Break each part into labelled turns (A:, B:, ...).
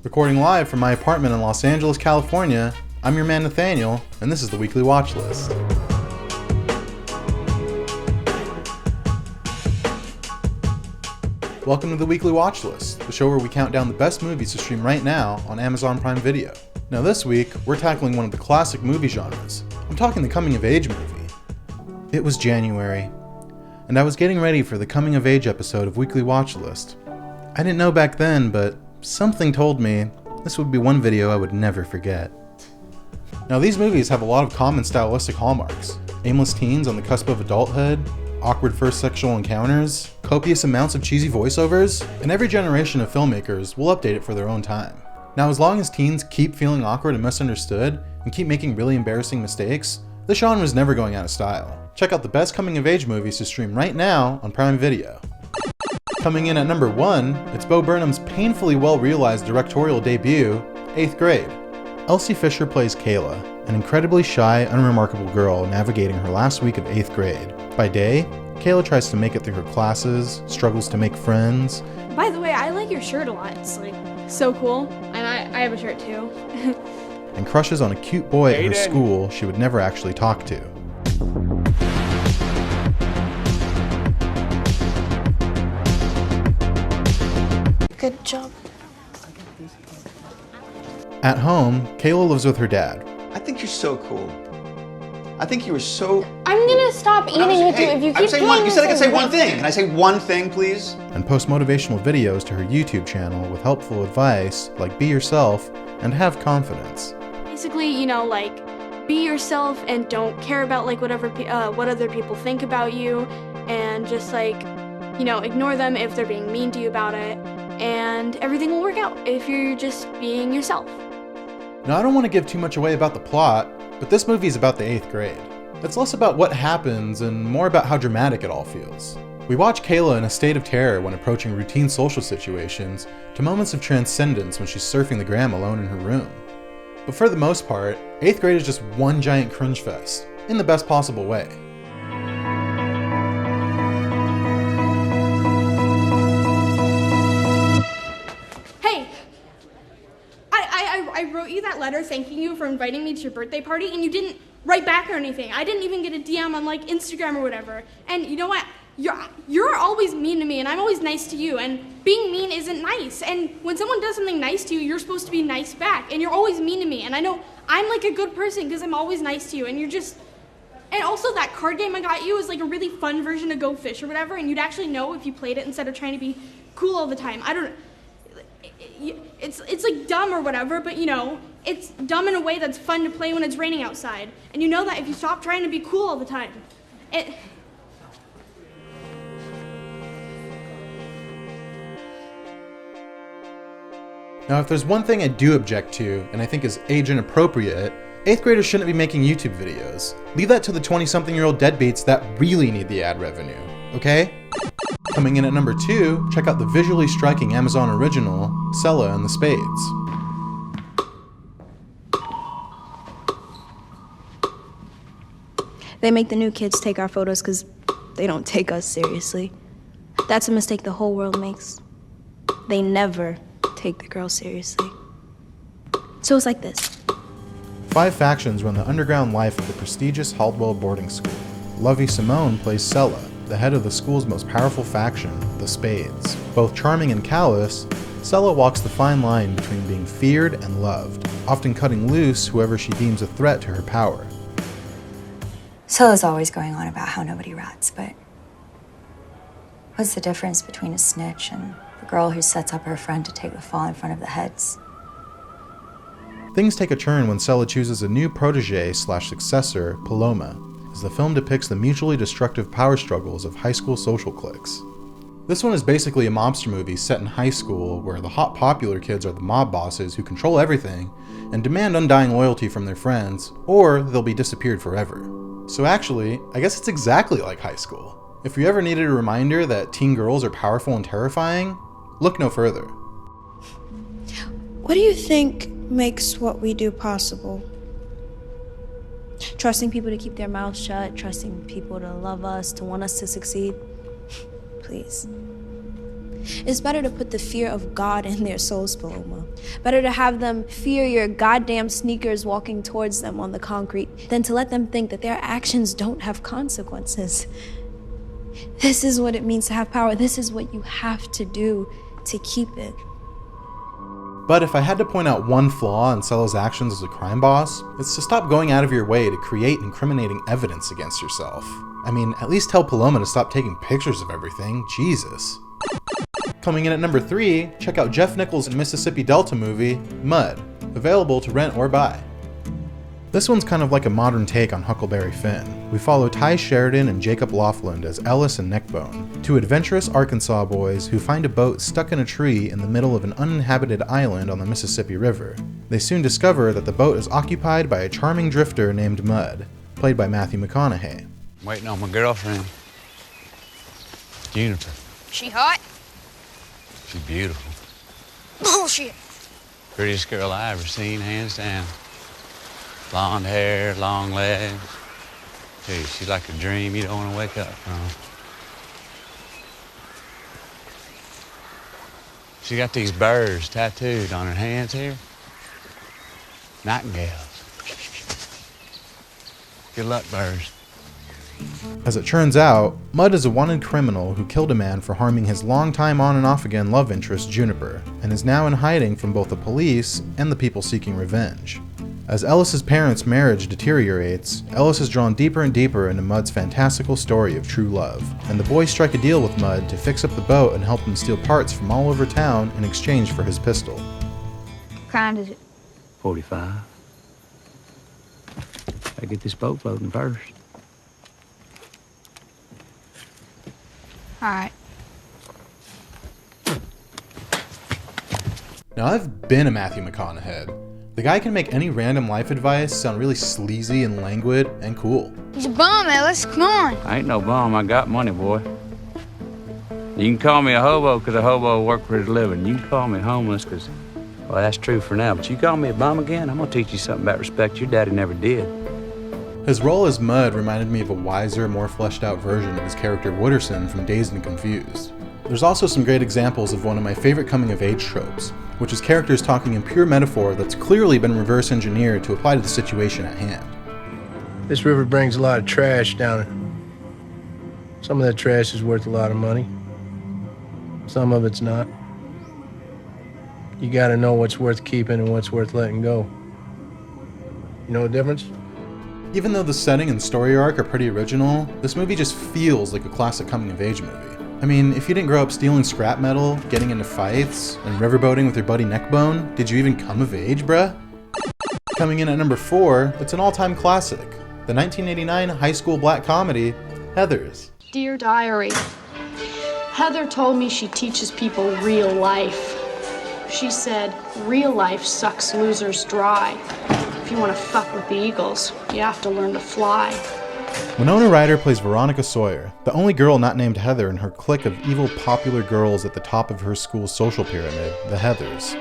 A: Recording live from my apartment in Los Angeles, California, I'm your man Nathaniel, and this is the Weekly Watchlist. Welcome to the Weekly Watchlist, the show where we count down the best movies to stream right now on Amazon Prime Video. Now this week, we're tackling one of the classic movie genres. I'm talking the coming-of-age movie. It was January, and I was getting ready for the coming-of-age episode of Weekly Watchlist. I didn't know back then, but something told me this would be one video I would never forget. Now these movies have a lot of common stylistic hallmarks. Aimless teens on the cusp of adulthood, awkward first sexual encounters, copious amounts of cheesy voiceovers, and every generation of filmmakers will update it for their own time. Now as long as teens keep feeling awkward and misunderstood, and keep making really embarrassing mistakes, the genre is never going out of style. Check out the best coming-of-age movies to stream right now on Prime Video. Coming in at number 1, it's Bo Burnham's painfully well-realized directorial debut, 8th Grade. Elsie Fisher plays Kayla, an incredibly shy, unremarkable girl navigating her last week of 8th grade. By day, Kayla tries to make it through her classes, struggles to make friends.
B: By the way, I like your shirt a lot. It's like so cool. And I have a shirt too.
A: And crushes on a cute boy at her school she would never actually talk to.
B: Good job.
A: At home, Kayla lives with her dad.
C: I think you're so cool. I think you were so...
B: I'm gonna stop eating with you if you keep doing
C: You said I could say one thing. Can I say one thing, please?
A: And post motivational videos to her YouTube channel with helpful advice like be yourself and have confidence.
B: Basically, be yourself and don't care about what other people think about you, and just ignore them if they're being mean to you about it, and everything will work out if you're just being yourself.
A: Now I don't want to give too much away about the plot, but this movie is about the 8th grade. It's less about what happens and more about how dramatic it all feels. We watch Kayla in a state of terror when approaching routine social situations, to moments of transcendence when she's surfing the gram alone in her room. But for the most part, 8th grade is just one giant cringe fest, in the best possible way.
B: Hey! I wrote you that letter thanking you for inviting me to your birthday party, and you didn't write back or anything. I didn't even get a DM on Instagram or whatever. And you know what? You're always mean to me, and I'm always nice to you, and being mean isn't nice. And when someone does something nice to you, you're supposed to be nice back, and you're always mean to me. And I know I'm a good person because I'm always nice to you, and you're just... And also that card game I got you is a really fun version of Go Fish or whatever, and you'd actually know if you played it instead of trying to be cool all the time. I don't... It's dumb or whatever, but it's dumb in a way that's fun to play when it's raining outside. And you know that if you stop trying to be cool all the time.
A: Now if there's one thing I do object to, and I think is age inappropriate, 8th graders shouldn't be making YouTube videos. Leave that to the 20-something-year-old deadbeats that really need the ad revenue, okay? Coming in at number 2, check out the visually striking Amazon original, Selah and the Spades.
D: They make the new kids take our photos because they don't take us seriously. That's a mistake the whole world makes. They never take the girls seriously. So it's like this.
A: 5 factions run the underground life of the prestigious Haldwell boarding school. Lovey Simone plays Selah, the head of the school's most powerful faction, the Spades. Both charming and callous, Selah walks the fine line between being feared and loved, often cutting loose whoever she deems a threat to her power.
E: Selah's always going on about how nobody rats, but what's the difference between a snitch and the girl who sets up her friend to take the fall in front of the heads?
A: Things take a turn when Selah chooses a new protege/successor, Paloma, as the film depicts the mutually destructive power struggles of high school social cliques. This one is basically a mobster movie set in high school where the hot popular kids are the mob bosses who control everything and demand undying loyalty from their friends, or they'll be disappeared forever. So actually, I guess it's exactly like high school. If you ever needed a reminder that teen girls are powerful and terrifying, look no further.
F: What do you think makes what we do possible?
D: Trusting people to keep their mouths shut, trusting people to love us, to want us to succeed. Please.
F: It's better to put the fear of God in their souls, Paloma. Better to have them fear your goddamn sneakers walking towards them on the concrete than to let them think that their actions don't have consequences. This is what it means to have power. This is what you have to do to keep it.
A: But if I had to point out one flaw in Selah's actions as a crime boss, it's to stop going out of your way to create incriminating evidence against yourself. I mean, at least tell Paloma to stop taking pictures of everything, Jesus. Coming in at number 3, check out Jeff Nichols' Mississippi Delta movie, Mud, available to rent or buy. This one's kind of like a modern take on Huckleberry Finn. We follow Ty Sheridan and Jacob Laughlin as Ellis and Neckbone, two adventurous Arkansas boys who find a boat stuck in a tree in the middle of an uninhabited island on the Mississippi River. They soon discover that the boat is occupied by a charming drifter named Mud, played by Matthew McConaughey.
G: I'm waiting on my girlfriend, Juniper.
H: She hot?
G: She's beautiful.
H: Bullshit.
G: Prettiest girl I ever seen, hands down. Blonde hair, long legs. Hey, she's like a dream you don't want to wake up from. She got these birds tattooed on her hands here. Nightingales. Good luck, birds.
A: As it turns out, Mud is a wanted criminal who killed a man for harming his longtime on and off again love interest Juniper, and is now in hiding from both the police and the people seeking revenge. As Ellis's parents' marriage deteriorates, Ellis is drawn deeper and deeper into Mud's fantastical story of true love, and the boys strike a deal with Mud to fix up the boat and help him steal parts from all over town in exchange for his pistol.
H: What kind is it?
G: 45. I get this boat floating first.
H: All right.
A: Now, I've been a Matthew McConaughey. The guy can make any random life advice sound really sleazy and languid and cool.
H: He's a bum, Ellis. Come on.
G: I ain't no bum, I got money, boy. You can call me a hobo because a hobo work for his living. You can call me homeless because, well, that's true for now. But you call me a bum again, I'm going to teach you something about respect your daddy never did.
A: His role as Mud reminded me of a wiser, more fleshed out version of his character Wooderson from Dazed and Confused. There's also some great examples of one of my favorite coming-of-age tropes, which is characters talking in pure metaphor that's clearly been reverse engineered to apply to the situation at hand.
I: This river brings a lot of trash down it. Some of that trash is worth a lot of money. Some of it's not. You gotta know what's worth keeping and what's worth letting go. You know the difference?
A: Even though the setting and story arc are pretty original, this movie just feels like a classic coming-of-age movie. I mean, if you didn't grow up stealing scrap metal, getting into fights, and riverboating with your buddy Neckbone, did you even come of age, bruh? Coming in at number 4, it's an all-time classic, the 1989 high school black comedy, Heathers.
J: Dear Diary, Heather told me she teaches people real life. She said, real life sucks losers dry. If you want to fuck with the Eagles, you have to learn to fly.
A: Winona Ryder plays Veronica Sawyer, the only girl not named Heather in her clique of evil popular girls at the top of her school's social pyramid, the Heathers.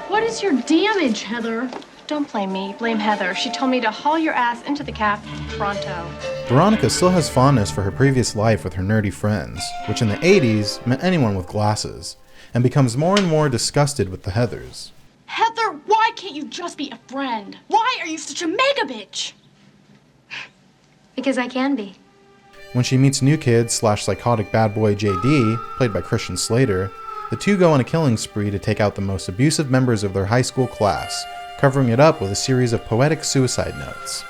J: What is your damage, Heather? Don't blame me, blame Heather. She told me to haul your ass into the cab pronto.
A: Veronica still has fondness for her previous life with her nerdy friends, which in the 80s meant anyone with glasses, and becomes more and more disgusted with the Heathers.
J: Heather, why can't you just be a friend? Why are you such a mega bitch?
H: Because I can be.
A: When she meets new kid / psychotic bad boy JD, played by Christian Slater, the two go on a killing spree to take out the most abusive members of their high school class, covering it up with a series of poetic suicide notes.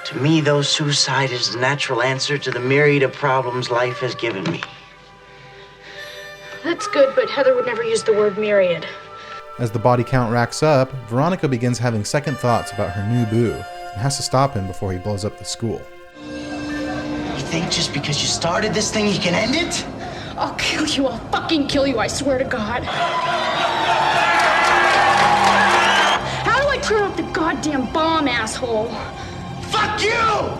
K: To me, though, suicide is the natural answer to the myriad of problems life has given me.
J: That's good, but Heather would never use the word myriad.
A: As the body count racks up, Veronica begins having second thoughts about her new boo and has to stop him before he blows up the school.
K: You think just because you started this thing, you can end it?
J: I'll kill you. I'll fucking kill you, I swear to God. How do I turn off the goddamn bomb, asshole?
K: Fuck you!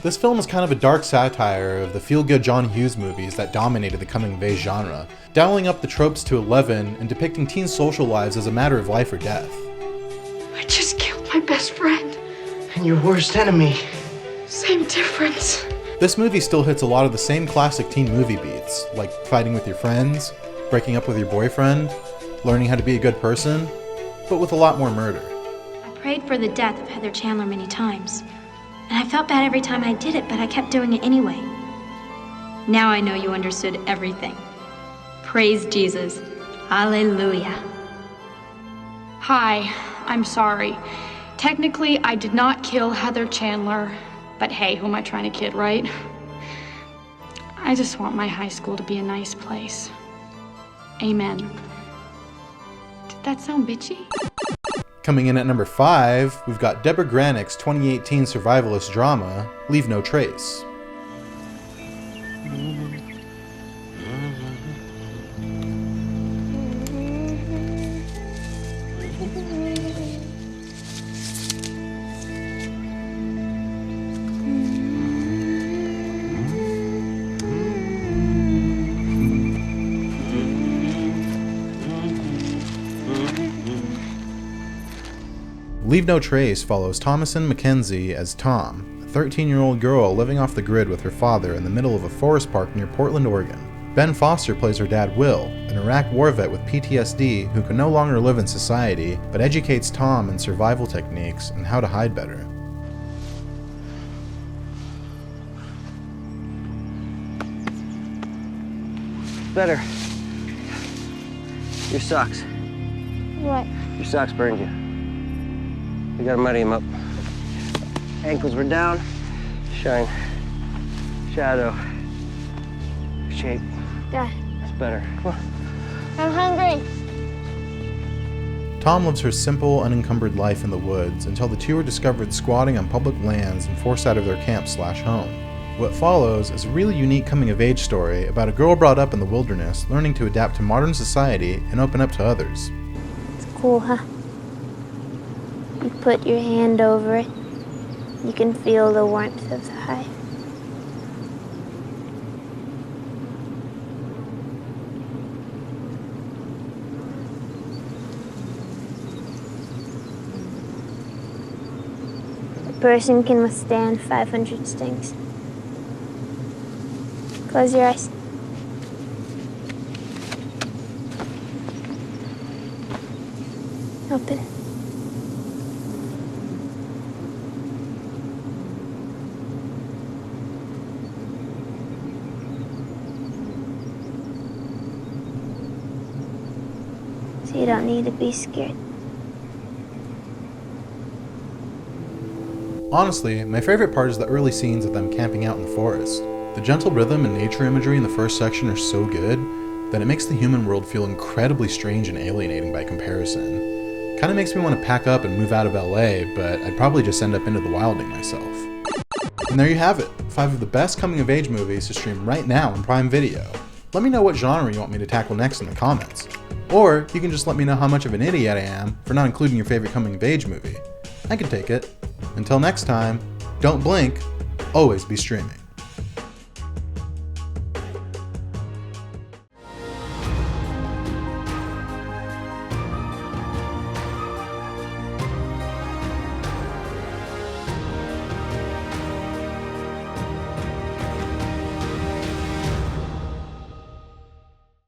A: This film is kind of a dark satire of the feel-good John Hughes movies that dominated the coming-of-age genre, dialing up the tropes to 11 and depicting teen social lives as a matter of life or death.
J: I just killed my best friend.
K: And your worst enemy.
J: Same difference.
A: This movie still hits a lot of the same classic teen movie beats, like fighting with your friends, breaking up with your boyfriend, learning how to be a good person, but with a lot more murder.
L: I prayed for the death of Heather Chandler many times, and I felt bad every time I did it, but I kept doing it anyway. Now I know you understood everything. Praise Jesus. Hallelujah.
J: Hi, I'm sorry. Technically, I did not kill Heather Chandler, but hey, who am I trying to kid, right? I just want my high school to be a nice place. Amen. Did that sound bitchy?
A: Coming in at number 5, we've got Deborah Granick's 2018 survivalist drama, Leave No Trace. Leave No Trace follows Thomasin McKenzie as Tom, a 13-year-old girl living off the grid with her father in the middle of a forest park near Portland, Oregon. Ben Foster plays her dad Will, an Iraq war vet with PTSD who can no longer live in society, but educates Tom in survival techniques and how to hide better.
M: Better. Your socks.
H: What?
M: Your socks burned you. You gotta muddy them up. Ankles were down. Shine. Shadow. Shape.
H: Dad.
M: That's better. Come on.
H: I'm hungry.
A: Tom lives her simple, unencumbered life in the woods until the two are discovered squatting on public lands and forced out of their camp/home. What follows is a really unique coming-of-age story about a girl brought up in the wilderness learning to adapt to modern society and open up to others.
H: It's cool, huh? You put your hand over it. You can feel the warmth of the hive. A person can withstand 500 stings. Close your eyes. Open. So you don't need to be scared.
A: Honestly, my favorite part is the early scenes of them camping out in the forest. The gentle rhythm and nature imagery in the first section are so good that it makes the human world feel incredibly strange and alienating by comparison. Kinda makes me want to pack up and move out of LA, but I'd probably just end up into the wilding myself. And there you have it, 5 of the best coming-of-age movies to stream right now on Prime Video. Let me know what genre you want me to tackle next in the comments. Or you can just let me know how much of an idiot I am for not including your favorite coming-of-age movie. I can take it. Until next time, don't blink, always be streaming.